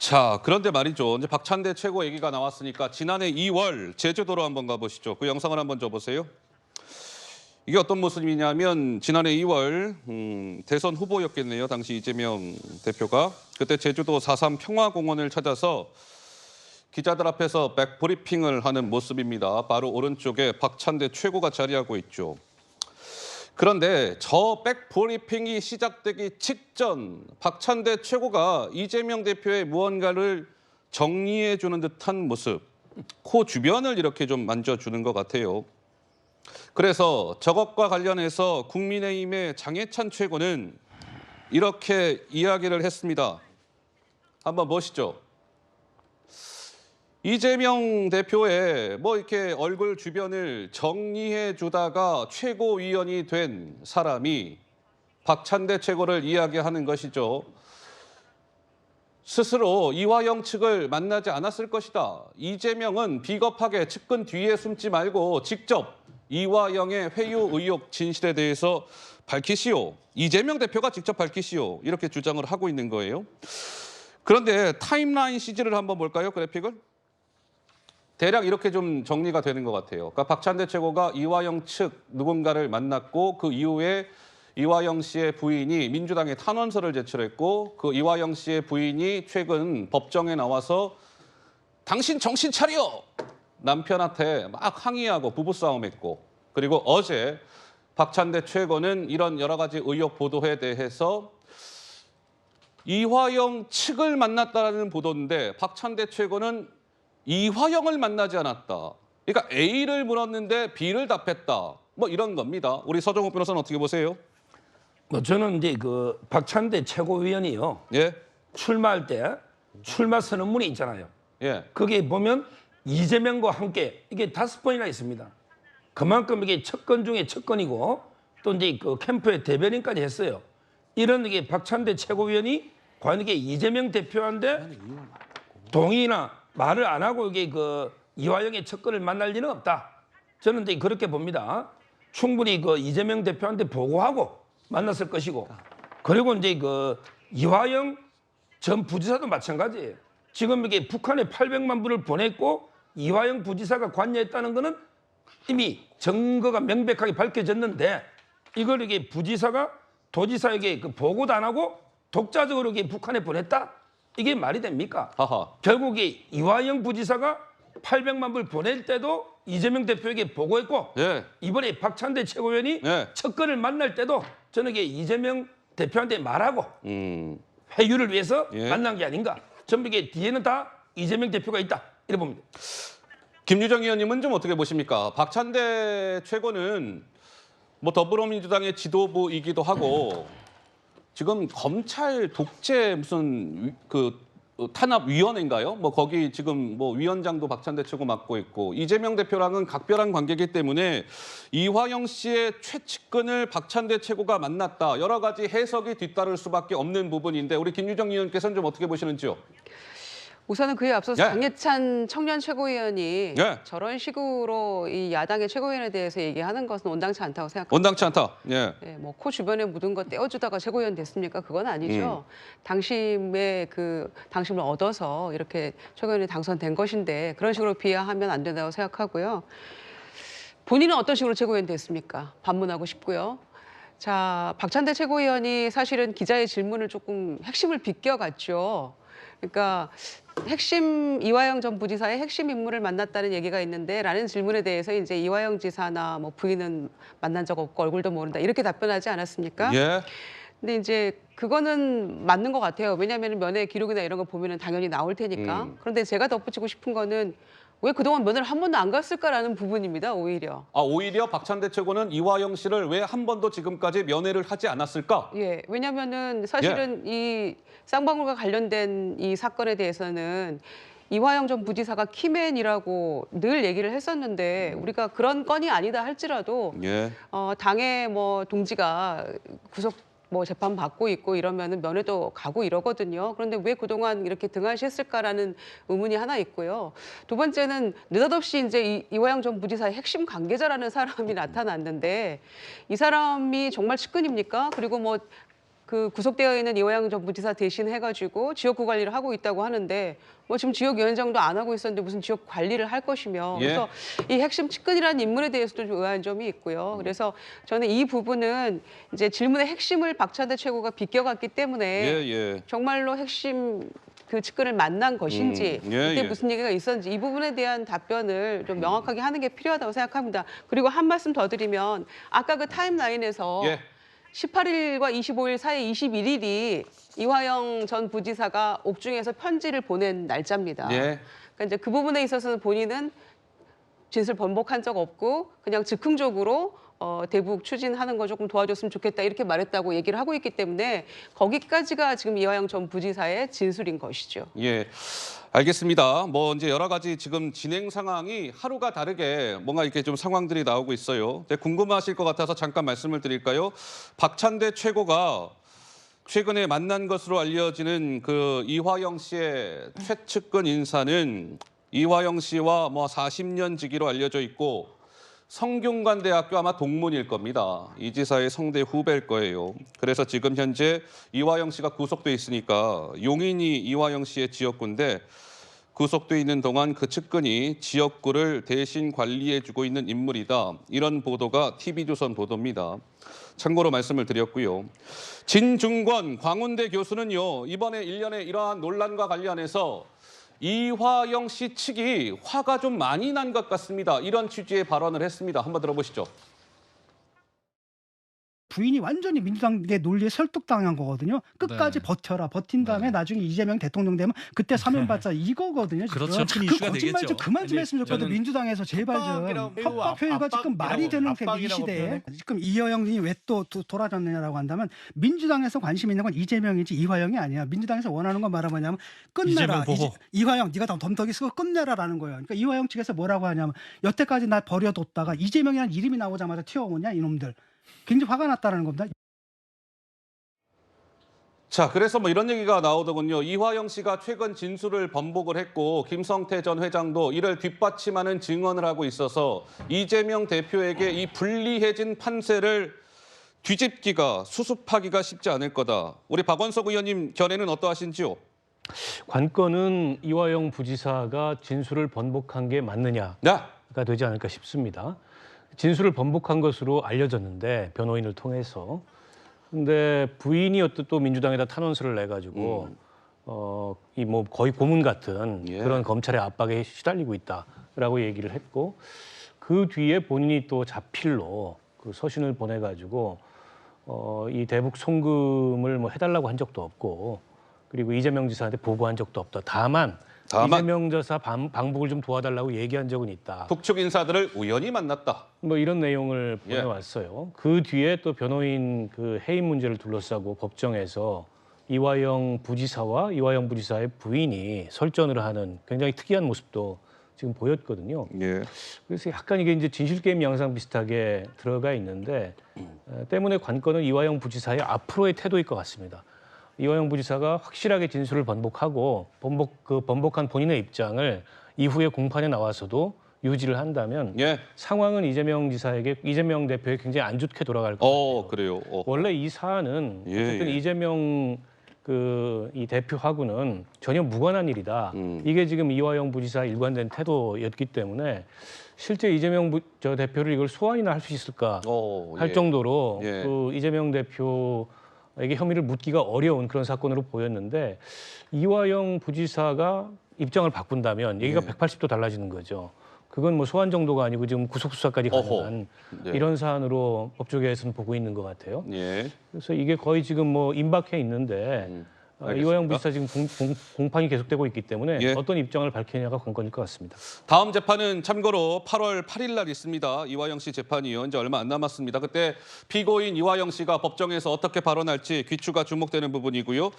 자, 그런데 말이죠. 이제 박찬대 최고 얘기가 나왔으니까 지난해 2월 제주도로 한번 가보시죠. 그 영상을 한번 줘보세요. 이게 어떤 모습이냐면 지난해 2월 대선 후보였겠네요. 당시 이재명 대표가. 그때 제주도 4.3 평화공원을 찾아서 기자들 앞에서 백브리핑을 하는 모습입니다. 바로 오른쪽에 박찬대 최고가 자리하고 있죠. 그런데 저 백브리핑이 시작되기 직전 박찬대 최고가 이재명 대표의 무언가를 정리해주는 듯한 모습, 코 주변을 이렇게 좀 만져주는 것 같아요. 그래서 저것과 관련해서 국민의힘의 장해찬 최고는 이렇게 이야기를 했습니다. 한번 보시죠. 이재명 대표의 뭐 이렇게 얼굴 주변을 정리해 주다가 최고위원이 된 사람이 박찬대 최고를 이야기하는 것이죠. 스스로 이화영 측을 만나지 않았을 것이다. 이재명은 비겁하게 측근 뒤에 숨지 말고 직접 이화영의 회유 의혹 진실에 대해서 밝히시오. 이재명 대표가 직접 밝히시오. 이렇게 주장을 하고 있는 거예요. 그런데 타임라인 CG를 한번 볼까요? 그래픽을. 대략 이렇게 좀 정리가 되는 것 같아요. 그러니까 박찬대 최고가 이화영 측 누군가를 만났고 그 이후에 이화영 씨의 부인이 민주당에 탄원서를 제출했고 그 이화영 씨의 부인이 최근 법정에 나와서 당신 정신 차려! 남편한테 막 항의하고 부부싸움했고 그리고 어제 박찬대 최고는 이런 여러 가지 의혹 보도에 대해서 이화영 측을 만났다는 보도인데 박찬대 최고는 이화영을 만나지 않았다. 그러니까 A를 물었는데 B를 답했다. 뭐 이런 겁니다. 우리 서정욱 변호사는 어떻게 보세요? 저는 이제 그 박찬대 최고위원이요. 예, 출마할 때 출마 선언문이 있잖아요. 예, 거기에 보면 이재명과 함께 이게 5번이나 있습니다. 그만큼 이게 척건 중에 척건이고 또 이제 그 캠프의 대변인까지 했어요. 이런 이게 박찬대 최고위원이 과연 이게 이재명 대표한테 동의나 말을 안 하고 이게 그 이화영의 척건을 만날 리는 없다. 저는 이제 그렇게 봅니다. 충분히 그 이재명 대표한테 보고하고 만났을 것이고 그리고 이제 그 이화영 전 부지사도 마찬가지예요. 지금 이게 북한에 800만 불을 보냈고 이화영 부지사가 관여했다는 것은 이미 증거가 명백하게 밝혀졌는데 이걸 이게 부지사가 도지사에게 그 보고도 안 하고 독자적으로 이게 북한에 보냈다? 이게 말이 됩니까? 하하. 결국에 이화영 부지사가 800만 불 보낼 때도 이재명 대표에게 보고했고 예, 이번에 박찬대 최고위원이 예. 척건을 만날 때도 저는 이게 이재명 대표한테 말하고 음, 회유를 위해서 예. 만난 게 아닌가. 전부 이게 뒤에는 다 이재명 대표가 있다. 이래 봅니다. 김유정 의원님은 좀 어떻게 보십니까? 박찬대 최고는 뭐 더불어민주당의 지도부이기도 하고 지금 검찰 독재 무슨 그 탄압위원회인가요? 뭐 거기 지금 뭐 위원장도 박찬대 최고 맡고 있고 이재명 대표랑은 각별한 관계이기 때문에 이화영 씨의 최측근을 박찬대 최고가 만났다. 여러 가지 해석이 뒤따를 수밖에 없는 부분인데 우리 김유정 의원께서는 좀 어떻게 보시는지요? 우선은 그에 앞서서 예. 장해찬 청년 최고위원이 예. 저런 식으로 이 야당의 최고위원에 대해서 얘기하는 것은 온당치 않다고 생각합니다. 원당치 않다. 예. 예, 뭐 코 주변에 묻은 거 떼어주다가 최고위원 됐습니까? 그건 아니죠. 당심의 그 당심을 얻어서 이렇게 최고위원이 당선된 것인데 그런 식으로 비하하면 안 된다고 생각하고요. 본인은 어떤 식으로 최고위원 됐습니까? 반문하고 싶고요. 자, 박찬대 최고위원이 사실은 기자의 질문을 조금 핵심을 비껴갔죠. 그러니까 핵심 이화영 전 부지사의 핵심 인물을 만났다는 얘기가 있는데 라는 질문에 대해서 이제 이화영 지사나 뭐 부인은 만난 적 없고 얼굴도 모른다 이렇게 답변하지 않았습니까? 예. 근데 이제 그거는 맞는 것 같아요. 왜냐하면 면회 기록이나 이런 거 보면은 당연히 나올 테니까. 그런데 제가 덧붙이고 싶은 거는 왜 그동안 면회를 한 번도 안 갔을까라는 부분입니다. 오히려. 아, 오히려 박찬대 최고는 이화영 씨를 왜 한 번도 지금까지 면회를 하지 않았을까? 예, 왜냐면은 사실은 이 쌍방울과 관련된 이 사건에 대해서는 이화영 전 부지사가 키맨이라고 늘 얘기를 했었는데 우리가 그런 건이 아니다 할지라도 예. 당의 뭐 동지가 구속 뭐 재판 받고 있고 이러면은 면회도 가고 이러거든요. 그런데 왜 그동안 이렇게 등한시했을까라는 의문이 하나 있고요. 두 번째는 느닷없이 이제 이화영 전 부지사의 핵심 관계자라는 사람이 나타났는데 이 사람이 정말 측근입니까? 그리고 뭐 그 구속되어 있는 이화영 전 부지사 대신 해가지고 지역구 관리를 하고 있다고 하는데 뭐 지금 지역위원장도 안 하고 있었는데 무슨 지역 관리를 할 것이며 예. 그래서 이 핵심 측근이라는 인물에 대해서도 좀 의아한 점이 있고요. 그래서 저는 이 부분은 이제 질문의 핵심을 박찬대 최고가 비껴갔기 때문에 예. 정말로 핵심 그 측근을 만난 것인지 예, 이때 예. 무슨 얘기가 있었는지 이 부분에 대한 답변을 좀 명확하게 하는 게 필요하다고 생각합니다. 그리고 한 말씀 더 드리면 아까 그 타임라인에서 예. 18일과 25일 사이 21일이 이화영 전 부지사가 옥중에서 편지를 보낸 날짜입니다. 예. 그러니까 이제 그 부분에 있어서는 본인은 진술 번복한 적 없고 그냥 즉흥적으로 대북 추진하는 거 조금 도와줬으면 좋겠다 이렇게 말했다고 얘기를 하고 있기 때문에 거기까지가 지금 이화영 전 부지사의 진술인 것이죠. 예, 알겠습니다. 뭐 이제 여러 가지 지금 진행 상황이 하루가 다르게 뭔가 이렇게 좀 상황들이 나오고 있어요. 근데 궁금하실 것 같아서 잠깐 말씀을 드릴까요? 박찬대 최고가 최근에 만난 것으로 알려지는 그 이화영 씨의 최측근 인사는 이화영 씨와 뭐 40년 지기로 알려져 있고 성균관대학교 아마 동문일 겁니다. 이 지사의 성대 후배일 거예요. 그래서 지금 현재 이화영 씨가 구속돼 있으니까 용인이 이화영 씨의 지역구인데 구속돼 있는 동안 그 측근이 지역구를 대신 관리해주고 있는 인물이다. 이런 보도가 TV조선 보도입니다. 참고로 말씀을 드렸고요. 진중권 광운대 교수는요. 이번에 일련의 이러한 논란과 관련해서 이화영 씨 측이 화가 좀 많이 난 것 같습니다. 이런 취지의 발언을 했습니다. 한번 들어보시죠. 부인이 완전히 민주당의 논리에 설득당한 거거든요. 끝까지 네. 버텨라. 버틴 다음에 나중에 이재명 대통령 되면 그때 사면 받자 이거거든요. 지금. 그렇죠. 큰 그 이슈가 거짓말 좀 되겠죠. 그만 좀 근데 했으면 좋겠는데 저는 민주당에서 제발 좀 협박이라고 매우 협박 표현과 지금 말이 되는 이 압박이라고 시대에 표현해. 지금 이화영이 왜 또 돌아졌느냐라고 한다면 민주당에서 관심 있는 건 이재명이지 이화영이 아니야. 민주당에서 원하는 건 뭐냐면 끝내라. 이재명 보호. 이화영 네가 더 덤덕이 쓰고 끝내라라는 거예요. 그러니까 이화영 측에서 뭐라고 하냐면 여태까지 나 버려뒀다가 이재명이라는 이름이 나오자마자 튀어오냐 이놈들. 굉장히 화가 났다는 겁니다. 자, 그래서 뭐 이런 얘기가 나오더군요. 이화영 씨가 최근 진술을 번복을 했고 김성태 전 회장도 이를 뒷받침하는 증언을 하고 있어서 이재명 대표에게 이 불리해진 판세를 뒤집기가 수습하기가 쉽지 않을 거다. 우리 박원석 의원님 견해는 어떠하신지요? 관건은 이화영 부지사가 진술을 번복한 게 맞느냐가 네. 되지 않을까 싶습니다. 진술을 번복한 것으로 알려졌는데 변호인을 통해서. 근데 부인이 또 민주당에다 탄원서를 내가지고 이 뭐 거의 고문 같은 예. 그런 검찰의 압박에 시달리고 있다라고 얘기를 했고 그 뒤에 본인이 또 자필로 그 서신을 보내가지고 이 대북 송금을 뭐 해달라고 한 적도 없고 그리고 이재명 지사한테 보고한 적도 없다. 다만 이재명 지사 방북을 좀 도와달라고 얘기한 적은 있다. 북측 인사들을 우연히 만났다. 뭐 이런 내용을 예. 보내왔어요. 그 뒤에 또 변호인 그 해임 문제를 둘러싸고 법정에서 이화영 부지사와 이화영 부지사의 부인이 설전을 하는 굉장히 특이한 모습도 지금 보였거든요. 예. 그래서 약간 이게 이제 진실 게임 양상 비슷하게 들어가 있는데 때문에 관건은 이화영 부지사의 앞으로의 태도일 것 같습니다. 이화영 부지사가 확실하게 진술을 번복하고 번복한 본인의 입장을 이후에 공판에 나와서도 유지를 한다면 예. 상황은 이재명 대표에게 굉장히 안 좋게 돌아갈 것 같아요. 그래요. 원래 이 사안은 예, 어쨌든 예. 이재명 이 대표하고는 전혀 무관한 일이다. 이게 지금 이화영 부지사 일관된 태도였기 때문에 실제 이재명 대표를 이걸 소환이나 할 수 있을까 할 예. 정도로 예. 그 이재명 대표에게 혐의를 묻기가 어려운 그런 사건으로 보였는데 이화영 부지사가 입장을 바꾼다면 얘기가 예. 180도 달라지는 거죠. 그건 뭐 소환 정도가 아니고 지금 구속 수사까지 가능한 예. 이런 사안으로 법조계에서는 보고 있는 것 같아요. 예. 그래서 이게 거의 지금 뭐 임박해 있는데 알겠습니다. 이화영 부지사 지금 공판이 계속되고 있기 때문에 예. 어떤 입장을 밝히느냐가 관건일 것 같습니다. 다음 재판은 참고로 8월 8일 날 있습니다. 이화영 씨 재판이요. 이제 얼마 안 남았습니다. 그때 피고인 이화영 씨가 법정에서 어떻게 발언할지 귀추가 주목되는 부분이고요.